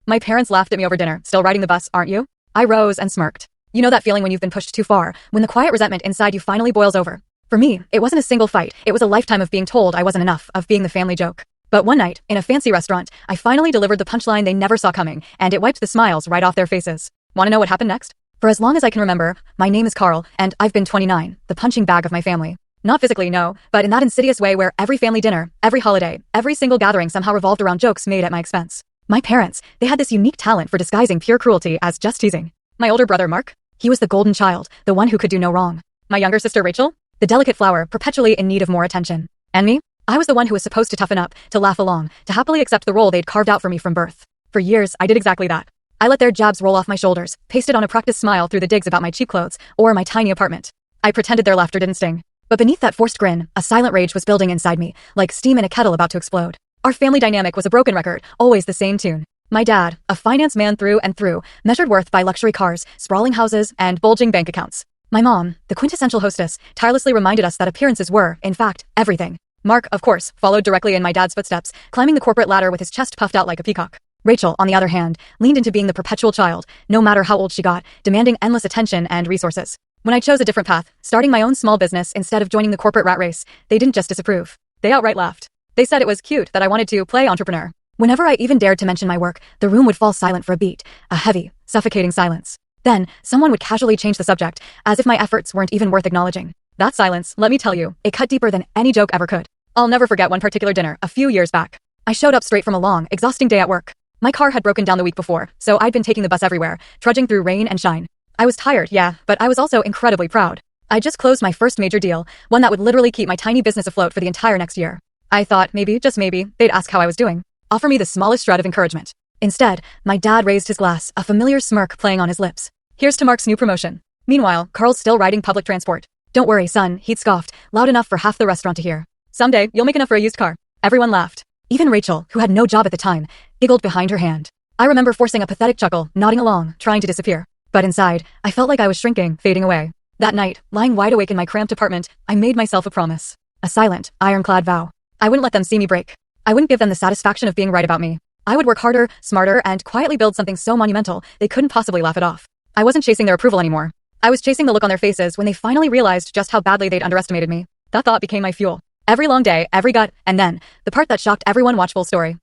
My parents laughed at me over dinner. Still riding the bus, aren't you? I rose and smirked. You know that feeling when you've been pushed too far, when the quiet resentment inside you finally boils over. For me, it wasn't a single fight. It was a lifetime of being told I wasn't enough, of being the family joke. But one night, in a fancy restaurant, I finally delivered the punchline they never saw coming, and it wiped the smiles right off their faces. Want to know what happened next? For as long as I can remember, my name is Carl, and I've been 29, the punching bag of my family. Not physically, no, but in that insidious way where every family dinner, every holiday, every single gathering somehow revolved around jokes made at my expense. My parents, they had this unique talent for disguising pure cruelty as just teasing. My older brother, Mark, he was the golden child, the one who could do no wrong. My younger sister, Rachel, the delicate flower, perpetually in need of more attention. And me? I was the one who was supposed to toughen up, to laugh along, to happily accept the role they'd carved out for me from birth. For years, I did exactly that. I let their jabs roll off my shoulders, pasted on a practiced smile through the digs about my cheap clothes, or my tiny apartment. I pretended their laughter didn't sting. But beneath that forced grin, a silent rage was building inside me, like steam in a kettle about to explode. Our family dynamic was a broken record, always the same tune. My dad, a finance man through and through, measured worth by luxury cars, sprawling houses, and bulging bank accounts. My mom, the quintessential hostess, tirelessly reminded us that appearances were, in fact, everything. Mark, of course, followed directly in my dad's footsteps, climbing the corporate ladder with his chest puffed out like a peacock. Rachel, on the other hand, leaned into being the perpetual child, no matter how old she got, demanding endless attention and resources. When I chose a different path, starting my own small business instead of joining the corporate rat race, they didn't just disapprove. They outright laughed. They said it was cute that I wanted to play entrepreneur. Whenever I even dared to mention my work, the room would fall silent for a beat, a heavy, suffocating silence. Then, someone would casually change the subject, as if my efforts weren't even worth acknowledging. That silence, let me tell you, it cut deeper than any joke ever could. I'll never forget one particular dinner, a few years back. I showed up straight from a long, exhausting day at work. My car had broken down the week before, so I'd been taking the bus everywhere, trudging through rain and shine. I was tired, yeah, but I was also incredibly proud. I just closed my first major deal, one that would literally keep my tiny business afloat for the entire next year. I thought maybe, just maybe, they'd ask how I was doing. Offer me the smallest shred of encouragement. Instead, my dad raised his glass, a familiar smirk playing on his lips. Here's to Mark's new promotion. Meanwhile, Carl's still riding public transport. Don't worry, son, he'd scoffed, loud enough for half the restaurant to hear. Someday, you'll make enough for a used car. Everyone laughed. Even Rachel, who had no job at the time, giggled behind her hand. I remember forcing a pathetic chuckle, nodding along, trying to disappear. But inside, I felt like I was shrinking, fading away. That night, lying wide awake in my cramped apartment, I made myself a promise. A silent, ironclad vow. I wouldn't let them see me break. I wouldn't give them the satisfaction of being right about me. I would work harder, smarter, and quietly build something so monumental they couldn't possibly laugh it off. I wasn't chasing their approval anymore. I was chasing the look on their faces when they finally realized just how badly they'd underestimated me. That thought became my fuel. Every long day, every gut, and then, the part that shocked everyone, watch full story.